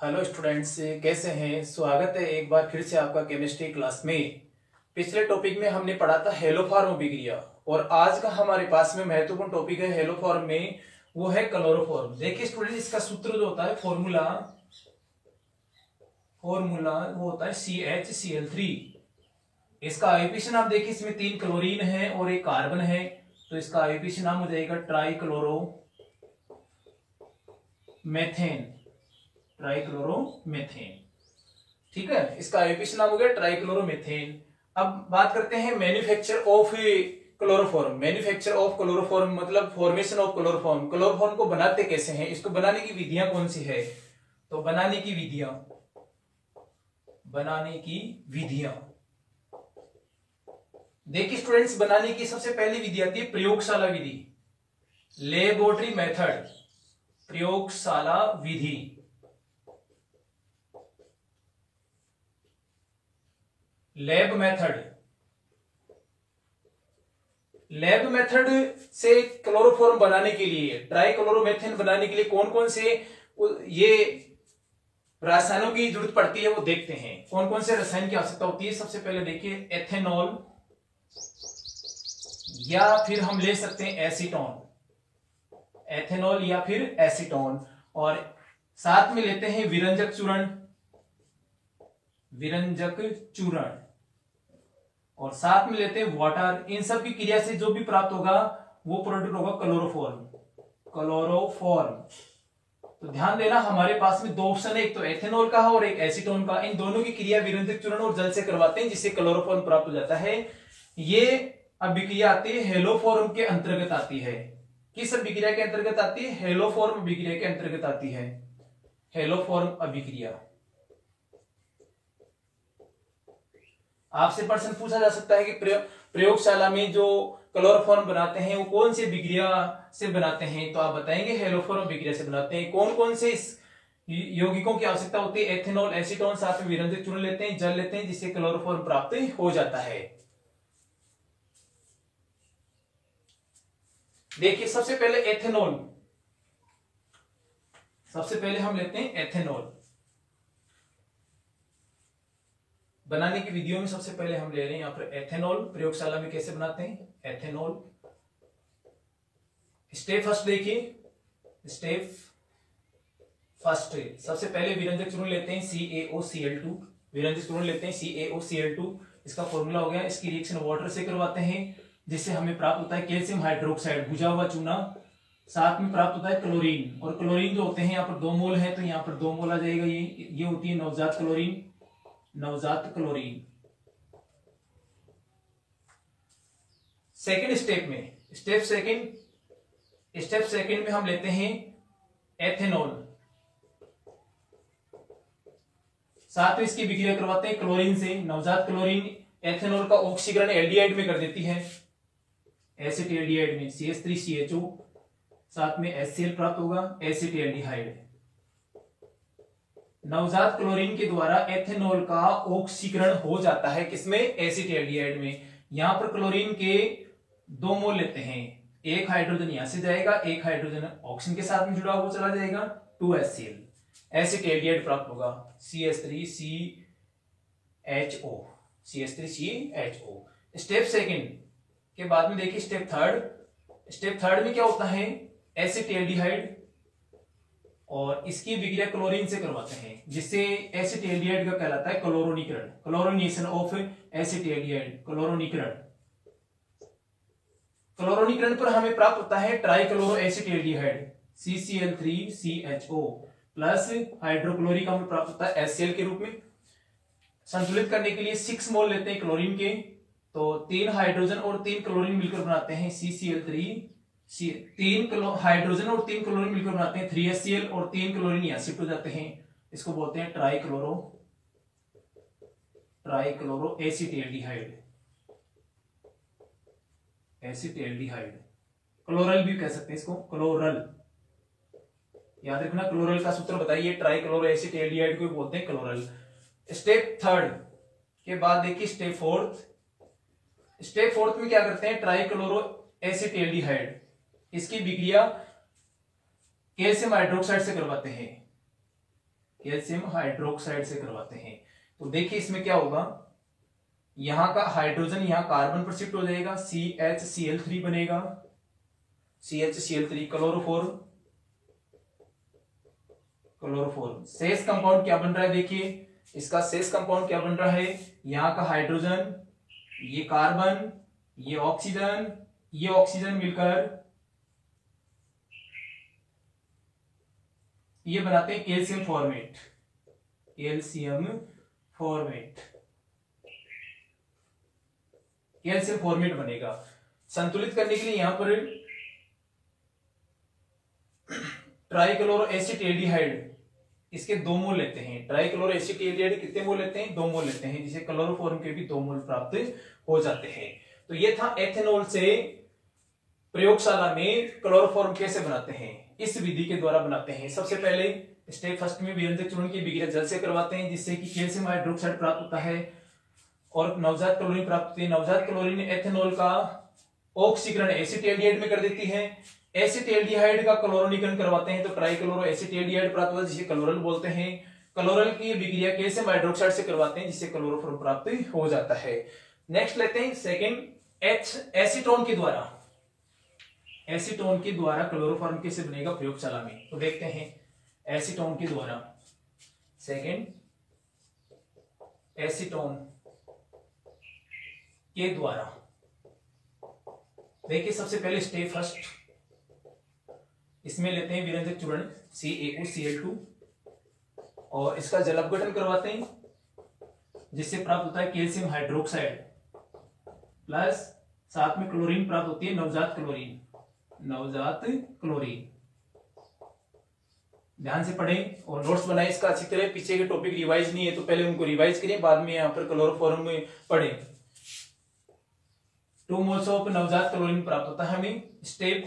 Hello students, कैसे हैं। स्वागत है एक बार फिर से आपका केमिस्ट्री क्लास में। पिछले टॉपिक में हमने पढ़ा था हेलोफॉर्म अभिक्रिया और आज का हमारे पास में महत्वपूर्ण टॉपिक है हेलोफॉर्म में, वो है क्लोरोफॉर्म। देखिए स्टूडेंट, इसका सूत्र जो होता है फॉर्मूला वो होता है CHCl3। इसका आईयूपीएसी नाम देखिए, इसमें 3 क्लोरीन है और 1 कार्बन है, तो इसका आईयूपीएसी नाम हो जाएगा ट्राइक्लोरोमेथेन। ठीक है, इसका आईयूपीएसी नाम हो गया ट्राइक्लोरोमेथेन। अब बात करते हैं manufacture of chloroform. Manufacture of chloroform मतलब फॉर्मेशन ऑफ क्लोरोफॉर्म। क्लोरोफॉर्म को बनाते कैसे हैं, इसको बनाने की विधियां कौन सी है। तो बनाने की विधियां देखिए स्टूडेंट्स, बनाने की सबसे पहली विधि आती है प्रयोगशाला विधि, लेबोरेटरी मेथड। प्रयोगशाला विधि, लैब मेथड से क्लोरोफॉर्म बनाने के लिए, ट्राइक्लोरोमेथेन बनाने के लिए कौन कौन से ये रसायनों की जरूरत पड़ती है वो देखते हैं। कौन कौन से रसायन की आवश्यकता होती है। सबसे पहले देखिए एथेनॉल, या फिर हम ले सकते हैं एसीटोन। एथेनॉल या फिर एसीटोन, और साथ में लेते हैं विरंजक चूर्ण, और साथ में लेते हैं वाटर। इन सब की क्रिया से जो भी प्राप्त होगा वो प्रोडक्ट होगा क्लोरोफॉर्म। तो ध्यान देना, हमारे पास में 2 ऑप्शन है, एक तो एथेनॉल का है और एक एसीटोन का। इन दोनों की क्रिया विरंजक चूर्ण और जल से करवाते हैं, जिससे क्लोरोफॉर्म प्राप्त हो जाता है। ये अभिक्रिया आती है हेलोफॉर्म के अंतर्गत आती है। किस अभिक्रिया के अंतर्गत आती है। हेलोफॉर्म अभिक्रिया के अंतर्गत आती है। हेलोफॉर्म अभिक्रिया। आपसे प्रश्न पूछा जा सकता है कि प्रयोगशाला में जो क्लोरोफॉर्म बनाते हैं वो कौन सी अभिक्रिया से बनाते हैं, तो आप बताएंगे हेलोफॉर्म अभिक्रिया से बनाते हैं। कौन कौन से इस यौगिकों की आवश्यकता होती है। एथेनॉल, एसीटोन, साथ में विरंजक चूर्ण लेते हैं, जल लेते हैं, जिससे क्लोरोफॉर्म प्राप्त हो जाता है। देखिए सबसे पहले एथेनॉल, सबसे पहले हम लेते हैं एथेनॉल। बनाने की विधियों में सबसे पहले हम ले रहे हैं यहां पर एथेनॉल। प्रयोगशाला में कैसे बनाते हैं एथेनॉल। स्टेप फर्स्ट देखिए, स्टेप फर्स्ट सबसे पहले विरंजक चूर्ण लेते हैं CaOCl2। विरंजक चूर्ण लेते हैं CaOCl2। इसका फॉर्मूला हो गया। इसकी रिएक्शन वाटर से करवाते हैं, जिससे हमें प्राप्त होता है कैल्शियम हाइड्रोक्साइड, भुजा हुआ चूना। साथ में प्राप्त होता है क्लोरीन, और क्लोरीन जो होते हैं यहाँ पर 2 मोल है, तो यहाँ पर 2 मोल आ जाएगा। ये होती है नवजात क्लोरीन। सेकेंड स्टेप में, स्टेप सेकेंड में हम लेते हैं एथेनॉल। साथ में इसकी विक्रिया करवाते हैं क्लोरीन से। नवजात क्लोरीन एथेनॉल का ऑक्सीकरण एल्डिहाइड में कर देती है, एसिटिल्डिहाइड में, CH3CHO। साथ में HCl प्राप्त होगा, एसिटिल्डिहाइड। नवजात क्लोरीन के द्वारा एथेनॉल का ऑक्सीकरण हो जाता है, किसमें, एसिटिल्डिहाइड में। यहां पर क्लोरीन के 2 मोल लेते हैं, एक हाइड्रोजन यहां से जाएगा, एक हाइड्रोजन ऑक्सीजन के साथ में जुड़ा हुआ चला जाएगा, 2 HCl। एसिटिल्डिहाइड प्राप्त होगा, CH3CHO। स्टेप सेकंड के बाद में देखिए स्टेप थर्ड में क्या होता है, एसिटिल्डिहाइड, और इसकी विक्रिया क्लोरीन से करवाते हैं, जिससे एसिटिल्डिहाइड का कहलाता है क्लोरोनीकरण। क्लोरोनेशन ऑफ एसिटिल्डिहाइड, क्लोरोनीकरण पर हमें प्राप्त होता है ट्राइक्लोरो एसिटिल्डिहाइड, CCl3CHO प्लस हाइड्रोक्लोरिक अम्ल प्राप्त होता है HCl के रूप में। संतुलित करने के लिए 6 मोल लेते हैं क्लोरीन के, तो 3 हाइड्रोजन और 3 क्लोरीन मिलकर बनाते हैं CCl3। 3 हाइड्रोजन और 3 क्लोरीन मिलकर बनाते हैं 3HCl, और 3 क्लोरीन यहां शिफ्ट हो जाते हैं। इसको बोलते हैं ट्राइक्लोरो एसिटिल्डिहाइड। क्लोरल भी कह सकते हैं इसको, क्लोरल। याद रखना, क्लोरल का सूत्र बताइए, ट्राइक्लोरो एसिटिल्डिहाइड को बोलते हैं क्लोरल। स्टेप थर्ड के बाद देखिए स्टेप फोर्थ में क्या करते हैं, ट्राइक्लोरो एसिटिल्डिहाइड, इसकी विक्रिया कैल्शियम हाइड्रोक्साइड से करवाते हैं। कैल्शियम हाइड्रोक्साइड से करवाते हैं। तो देखिए इसमें क्या होगा, यहां का हाइड्रोजन यहां कार्बन पर शिफ्ट हो जाएगा, CHCl3 बनेगा, CHCl3 क्लोरोफॉर्म। शेष कंपाउंड क्या बन रहा है, देखिए इसका शेष कंपाउंड क्या बन रहा है, यहाँ का हाइड्रोजन, ये कार्बन, ये ऑक्सीजन मिलकर ये बनाते हैं कैल्शियम फॉर्मेट। कैल्शियम फॉर्मेट बनेगा। संतुलित करने के लिए यहां पर ट्राइक्लोरोएसिटेल्डिहाइड, इसके 2 मोल लेते हैं। ट्राइक्लोरोएसिटेल्डिहाइड कितने मोल लेते हैं, 2 मोल लेते हैं, जिसे क्लोरोफॉर्म के भी 2 मोल प्राप्त हो जाते हैं। तो ये था एथेनॉल से प्रयोगशाला में क्लोरोफॉर्म कैसे बनाते हैं, इस विधि के द्वारा बनाते हैं। सबसे पहले स्टेप फर्स्ट में विरंजक चूर्ण की विक्रिया जल से करवाते हैं, जिससे कि कैल्शियम हाइड्रोक्साइड प्राप्त होता है और नवजात क्लोरीन प्राप्त होती है। नवजात क्लोरीन एथेनॉल का ऑक्सीकरण एसिटेल्डिहाइड में कर देती है। एसिटेल्डिहाइड का क्लोरोनीकरण करवाते हैं तो ट्राइक्लोरोएसिटेल्डिहाइड प्राप्त होता है, जिसे क्लोरल बोलते हैं। क्लोरल की विक्रिया कैल्शियम हाइड्रोक्साइड से करवाते हैं, जिससे क्लोरोफॉर्म प्राप्त हो जाता है। नेक्स्ट लेते हैं सेकेंड, एसीटोन के द्वारा क्लोरोफॉर्म कैसे बनेगा प्रयोगशाला में। तो देखते हैं एसीटोन के द्वारा। सेकेंड, एसीटोन के द्वारा देखिए सबसे पहले स्टेप फर्स्ट, इसमें लेते हैं विरंजक चूर्ण CaOCl2 और इसका जल अपघटन करवाते हैं, जिससे प्राप्त होता है कैल्शियम हाइड्रोक्साइड प्लस साथ में क्लोरीन प्राप्त होती है, नवजात क्लोरीन। ध्यान से पढ़ें और नोट्स बनाएं इसका अच्छी तरह। पीछे के टॉपिक रिवाइज नहीं है तो पहले उनको रिवाइज करें, बाद में यहां पर क्लोरोफॉर्म में पढ़ें। 2 मोल्स ऑफ नवजात क्लोरीन प्राप्त होता है हमें। स्टेप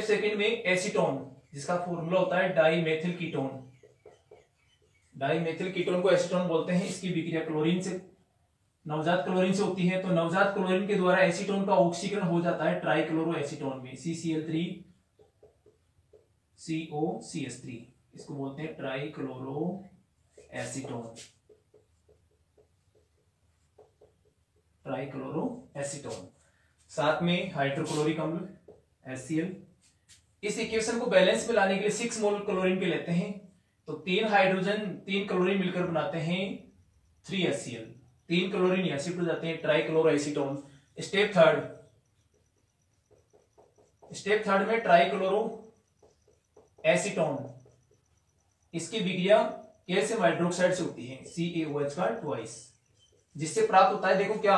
सेकेंड में एसीटोन, जिसका फॉर्मूला होता है डाईमेथिल कीटोन को एसीटोन बोलते हैं। इसकी विक्रिया क्लोरीन से, नवजात क्लोरीन से होती है। तो नवजात क्लोरीन के द्वारा एसीटोन का ऑक्सीकरण हो जाता है ट्राइक्लोरोएसीटोन में, CCl3COCH3, इसको बोलते हैं ट्राइक्लोरोएसीटोन। साथ में हाइड्रोक्लोरिक अम्ल HCl। इस इक्वेशन को बैलेंस में लाने के लिए 6 मोल क्लोरीन के लेते हैं, तो 3 हाइड्रोजन 3 क्लोरीन मिलकर बनाते हैं 3 HCl। 3 क्लोरीन यहां शिफ्ट हो जाते हैं, ट्राइक्लोरोएसीटोन। स्टेप थर्ड में ट्राइक्लोरोएसीटोन, इसकी विक्रिया कैल्शियम हाइड्रोक्साइड से होती है, CaOH का ट्वाइस, जिससे प्राप्त होता है, देखो क्या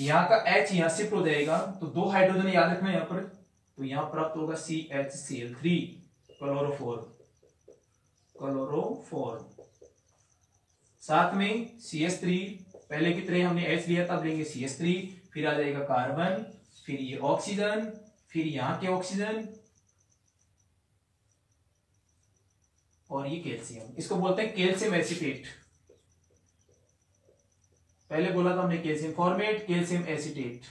यहां का H यहां शिफ्ट हो जाएगा, तो 2 हाइड्रोजन याद रखना यहां पर, तो यहां प्राप्त होगा CHCl3 क्लोरोफॉर्म। साथ में CH3, पहले की तरह हमने H लिया था, अब लेंगे CH3, फिर आ जाएगा कार्बन, फिर ये ऑक्सीजन, फिर यहां के ऑक्सीजन और ये कैल्शियम। इसको बोलते हैं कैल्शियम एसीटेट। पहले बोला था हमने कैल्शियम फॉर्मेट, कैल्शियम एसीटेट।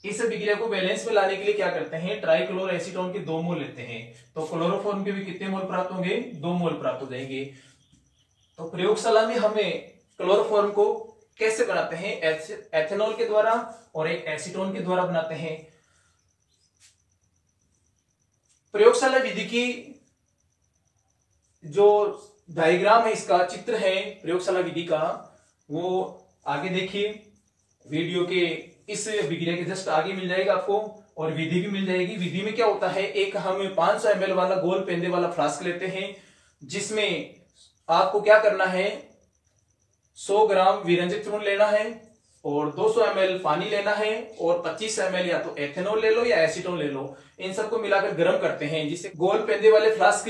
इस विक्रिया को बैलेंस में लाने के लिए क्या करते हैं, ट्राइक्लोरोएसीटोन के 2 मोल लेते हैं, तो क्लोरोफॉर्म के भी कितने मोल प्राप्त होंगे, 2 मोल प्राप्त हो जाएंगे। तो प्रयोगशाला में हमें क्लोरोफॉर्म को कैसे बनाते हैं, एथेनॉल के द्वारा और एक एसीटोन के द्वारा बनाते हैं। प्रयोगशाला विधि की जो डायग्राम है, इसका चित्र है प्रयोगशाला विधि का, वो आगे देखिए वीडियो के इस विक्रिया के जस्ट आगे मिल जाएगा आपको, और विधि भी मिल जाएगी। विधि में क्या होता है, एक हम 500 ml वाला गोल पेंदे वाला फ्लास्क लेते हैं, जिसमें आपको क्या करना है, 100 ग्राम विरंजक चूर्ण लेना है और 200 ml पानी लेना है और 25 ml या तो एथेनॉल ले लो या एसीटोन ले लो। इन सबको मिलाकर गर्म करते हैं, जिससे गोल पेंदे वाले फ्लास्क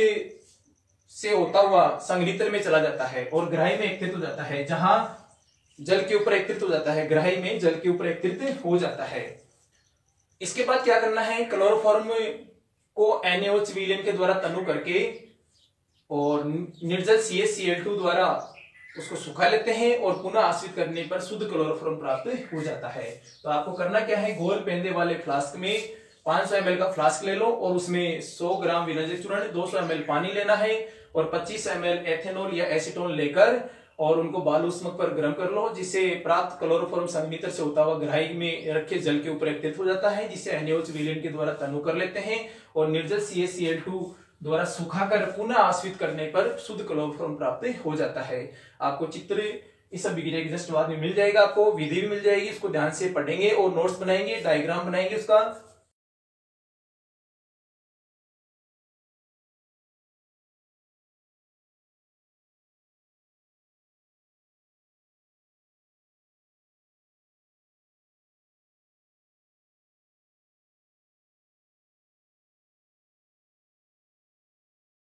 से होता हुआ संघनित्र में चला जाता है और ग्राही में एकत्रित हो जाता है। जहां जल के ऊपर एकत्रित हो जाता है, ग्राही में जल के ऊपर एकत्रित हो जाता है। इसके बाद क्या करना है, क्लोरोफॉर्म को NaOH विलयन के द्वारा तनु करके और निर्जल CaCl2 द्वारा उसको सुखा लेते हैं और पुनः आश्रित करने पर शुद्ध क्लोरोफॉर्म प्राप्त हो जाता है। तो आपको करना क्या है, गोल पेंदे वाले फ्लास्क में 500 ml का फ्लास्क ले लो और उसमें 100 ग्राम विनोजिक चूर्ण, 200 ml पानी लेना है और 25 ml एथेनॉल या एसीटोन लेकर और उनको बालूष्मक पर गर्म कर लो, जिससे प्राप्त क्लोरोफॉर्म संगमीटर से होता हुआ ग्राही में रखे जल के ऊपर एकत्रित हो जाता है, जिसे NaOH विलयन के द्वारा तनु कर लेते हैं और निर्जल CaCl2 द्वारा सुखाकर पुनः आश्रित करने पर शुद्ध क्लोरोफॉर्म प्राप्त हो जाता है। आपको चित्र इस सब विक्रिया के जस्ट बाद में मिल जाएगा, आपको विधि भी मिल जाएगी, इसको ध्यान से पढ़ेंगे और नोट्स बनाएंगे, डायग्राम बनाएंगे उसका